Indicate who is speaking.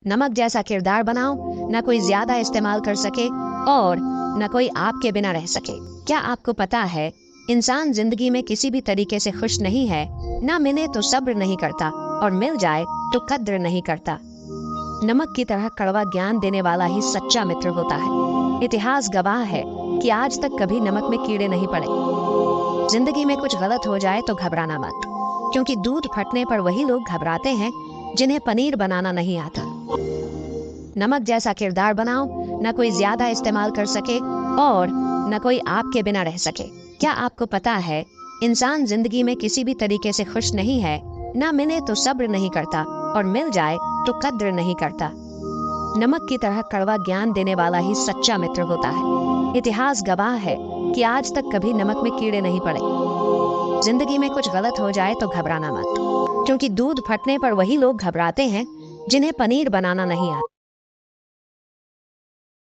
Speaker 1: नमक जैसा किरदार बनाओ, न कोई ज्यादा इस्तेमाल कर सके और न कोई आपके बिना रह सके। क्या आपको पता है इंसान जिंदगी में किसी भी तरीके से खुश नहीं है। ना मिले तो सब्र नहीं करता और मिल जाए तो कद्र नहीं करता। नमक की तरह कड़वा ज्ञान देने वाला ही सच्चा मित्र होता है। इतिहास गवाह है कि आज तक कभी नमक में कीड़े नहीं पड़े। जिंदगी में कुछ गलत हो जाए तो घबराना मत, क्योंकि दूध फटने पर वही लोग घबराते हैं जिन्हें पनीर बनाना नहीं आता। नमक जैसा किरदार बनाओ, न कोई ज्यादा इस्तेमाल कर सके और न कोई आपके बिना रह सके। क्या आपको पता है इंसान जिंदगी में किसी भी तरीके से खुश नहीं है। ना मिले तो सब्र नहीं करता और मिल जाए तो कद्र नहीं करता। नमक की तरह कड़वा ज्ञान देने वाला ही सच्चा मित्र होता है। इतिहास गवाह है कि आज तक कभी नमक में कीड़े नहीं पड़े। जिंदगी में कुछ गलत हो जाए तो घबराना मत, क्योंकि दूध फटने पर वही लोग घबराते हैं जिन्हें पनीर बनाना नहीं आता।